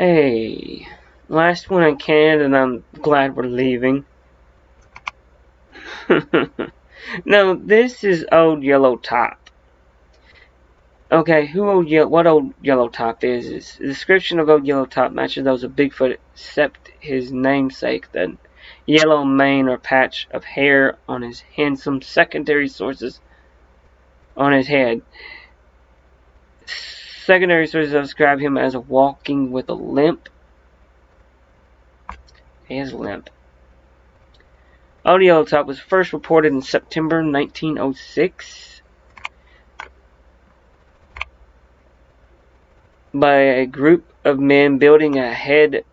Hey, last one in Canada, and I'm glad we're leaving. No, this is Old Yellow Top. Okay, what Old Yellow Top is the description of Old Yellow Top matches those of Bigfoot, except his namesake, the yellow mane or patch of hair on his handsome secondary sources on his head. Secondary sources describe him as walking with a limp. He has a limp. Old Yellow Top was first reported in September 1906 by a group of men building the head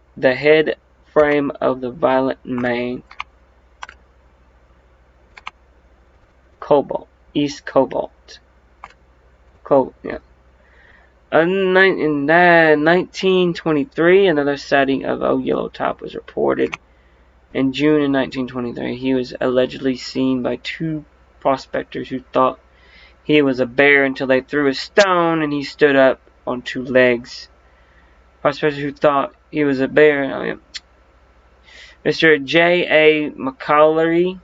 frame of the violet mane East Cobalt. Yeah. In 1923, another sighting of Old Yellow Top was reported. In June of 1923, he was allegedly seen by two prospectors who thought he was a bear until they threw a stone and he stood up on two legs. Prospectors who thought he was a bear. Oh, yeah. Mr. J. A. McCauley,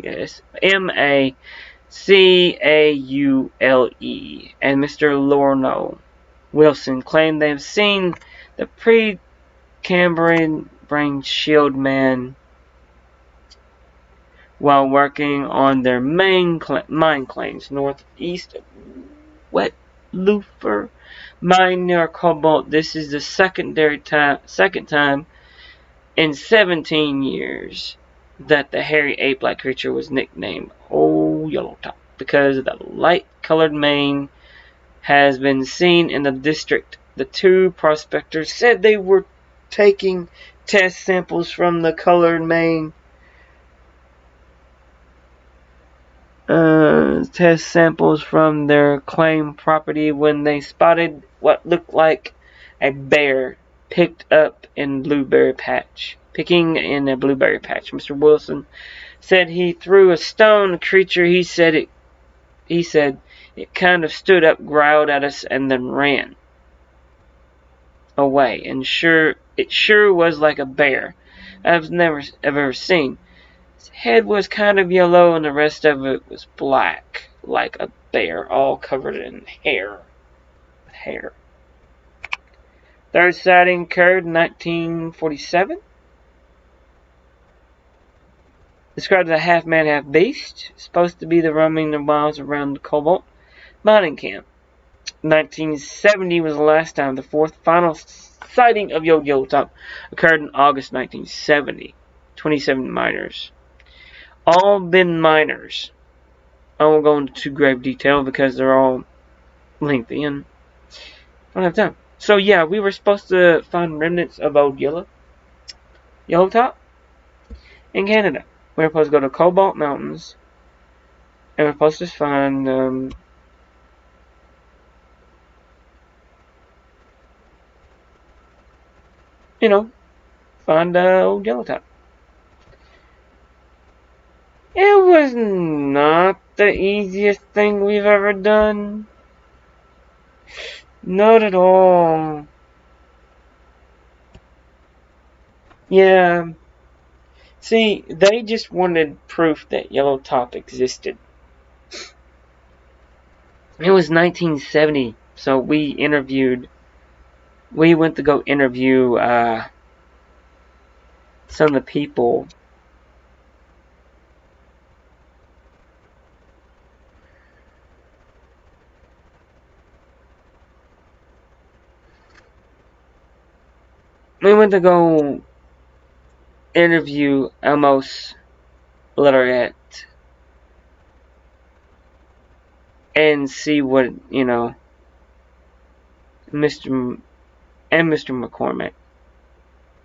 yes, Macaule, and Mr. Lorno Wilson claimed they have seen the Precambrian brain shield man while working on their mine claims northeast of Wet Loofer mine near Cobalt. This is the second time in 17 years that the hairy ape-like creature was nicknamed Old Yellow Top because the light-colored mane has been seen in the district. The two prospectors said they were taking test samples from the colored mane. Test samples from their claimed property when they spotted what looked like a bear picking in a blueberry patch. Mr. Wilson said he threw a stone. The creature, he said it kind of stood up, growled at us, and then ran away. And it sure was like a bear I've never ever seen. His head was kind of yellow and the rest of it was black, like a bear, all covered in hair. Third sighting occurred in 1947. Described as a half-man, half-beast. Supposed to be roaming the miles around the Cobalt mining camp. 1970 was the last time. The fourth final sighting of Old Yellow Top occurred in August 1970. 27 miners. All been miners. I won't go into too grave detail because they're all lengthy and I don't have time. So yeah, we were supposed to find remnants of Old Yellow Top in Canada. We were supposed to go to Cobalt Mountains and we're supposed to find find Old Yellow Top. It was not the easiest thing we've ever done. Not at all. Yeah. See, they just wanted proof that Yellow Top existed. It was 1970, so we went to go interview some of the people. We went to go interview Amos Literate and see what, Mr.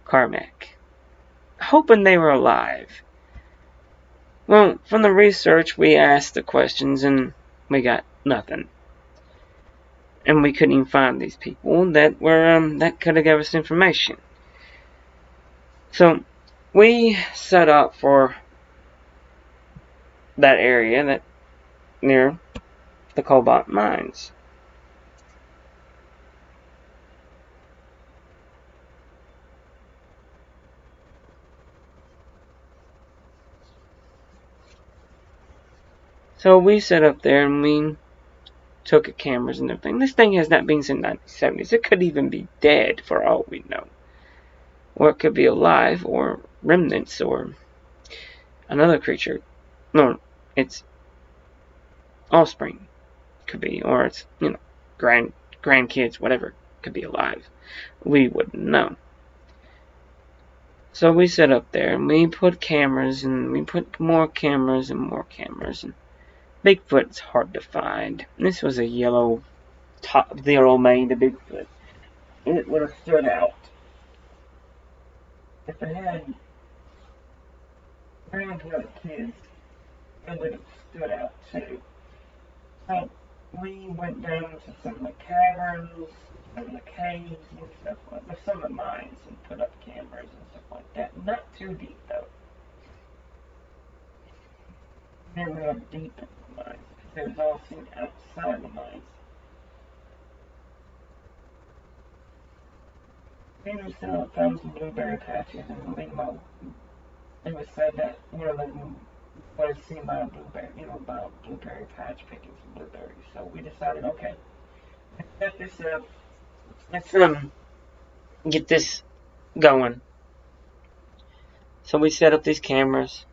Carmack, hoping they were alive. Well, from the research, we asked the questions and we got nothing. And we couldn't even find these people that could have given us information. So we set up for that area that near the cobalt mines. So we sat up there and we took cameras and everything. This thing has not been since the 1970s. It could even be dead for all we know. Or it could be alive, or remnants, or another creature. No, it's offspring. Could be, or it's, grandkids, whatever, could be alive. We wouldn't know. So we sat up there and we put cameras and we put more cameras and more cameras. And Bigfoot's hard to find. This was a yellow maned Bigfoot. It would have stood out. If it had grandparent kids, it would have stood out too. So we went down to some of the caverns, some of the caves and stuff like that, some of the mines, and put up cameras and stuff like that. Not too deep though. Never got deep in the mines, because it was all seen outside the mines. Then we found some blueberry patches in the Limo. It was said that one of them was seen by a blueberry patch picking some blueberries. So we decided, okay, let's set this up. Let's get this going. So we set up these cameras.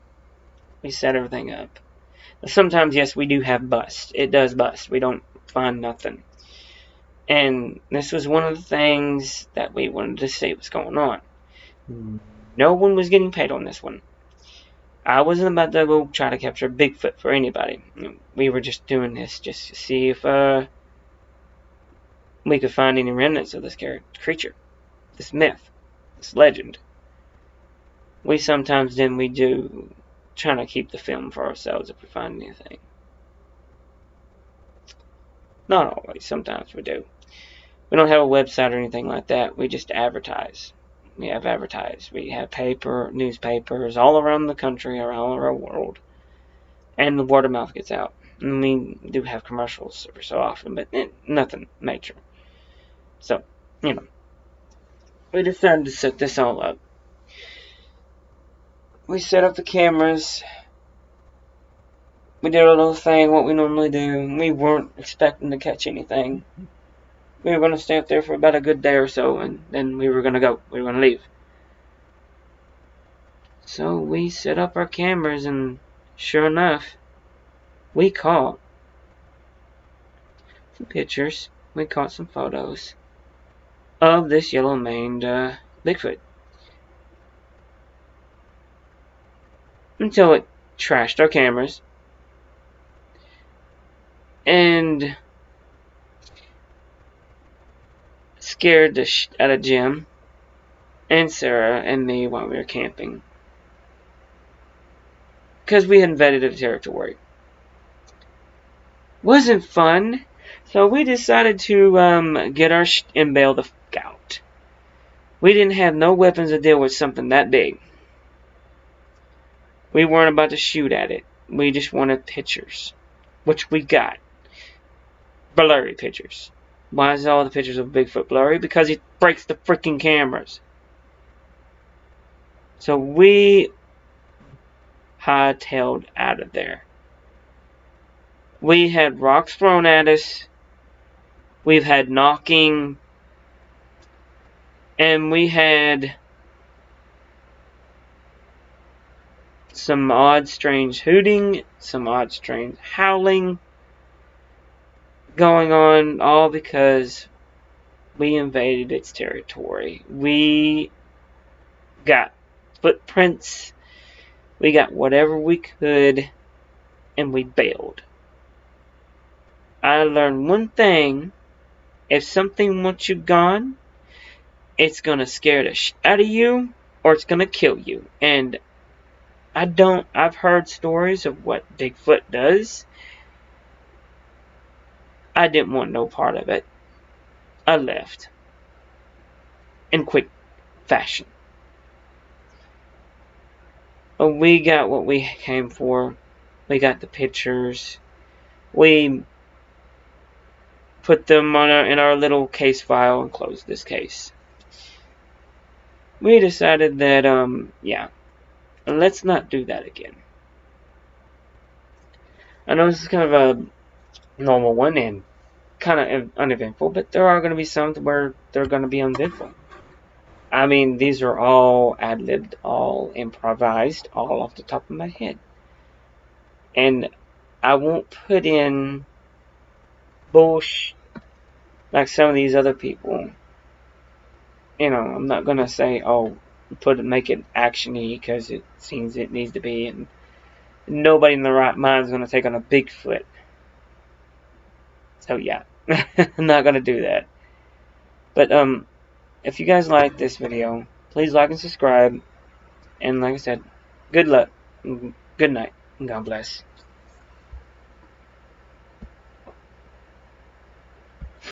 We set everything up. Sometimes, yes, we do have bust. It does bust. We don't find nothing. And this was one of the things that we wanted to see what's going on. No one was getting paid on this one. I wasn't about to go try to capture Bigfoot for anybody. We were just doing this just to see if we could find any remnants of this creature, this myth, this legend. We sometimes we do trying to keep the film for ourselves if we find anything. Not always. Sometimes we do. We don't have a website or anything like that. We just advertise. We have advertised. We have newspapers all around the country, all around our world. And the word of mouth gets out. And we do have commercials every so often, but nothing major. So, we decided to set this all up. We set up the cameras. We did a little thing, what we normally do. We weren't expecting to catch anything. We were going to stay up there for about a good day or so, and then we were going to go. We were going to leave. So we set up our cameras, and sure enough, we caught some pictures. We caught some photos of this yellow-maned Bigfoot. Until it trashed our cameras. And scared the shit out of Jim and Sarah and me while we were camping. Because we had invaded the territory. Wasn't fun. So we decided to get our shit and bail the fuck out. We didn't have no weapons to deal with something that big. We weren't about to shoot at it. We just wanted pictures. Which we got. Blurry pictures. Why is all the pictures of Bigfoot blurry? Because he breaks the freaking cameras. So we hightailed out of there. We had rocks thrown at us. We've had knocking. And we had some odd, strange hooting, some odd, strange howling going on, all because we invaded its territory. We got footprints, we got whatever we could, and we bailed. I learned one thing: if something wants you gone, it's gonna scare the shit out of you, or it's gonna kill you. And I've heard stories of what Bigfoot does. I didn't want no part of it. I left. In quick fashion. But we got what we came for. We got the pictures. We put them in our little case file and closed this case. We decided that, let's not do that again. I know this is kind of a normal one and kind of uneventful, but there are going to be some where they're going to be uneventful. I mean, these are all ad-libbed, all improvised, all off the top of my head. And I won't put in bullshit like some of these other people. You know, I'm not going to say, oh, make it actiony because it seems it needs to be, and nobody in the right mind is going to take on a Bigfoot. So yeah, I'm not going to do that. But if you guys like this video, please like and subscribe. And like I said, good luck, good night, and God bless.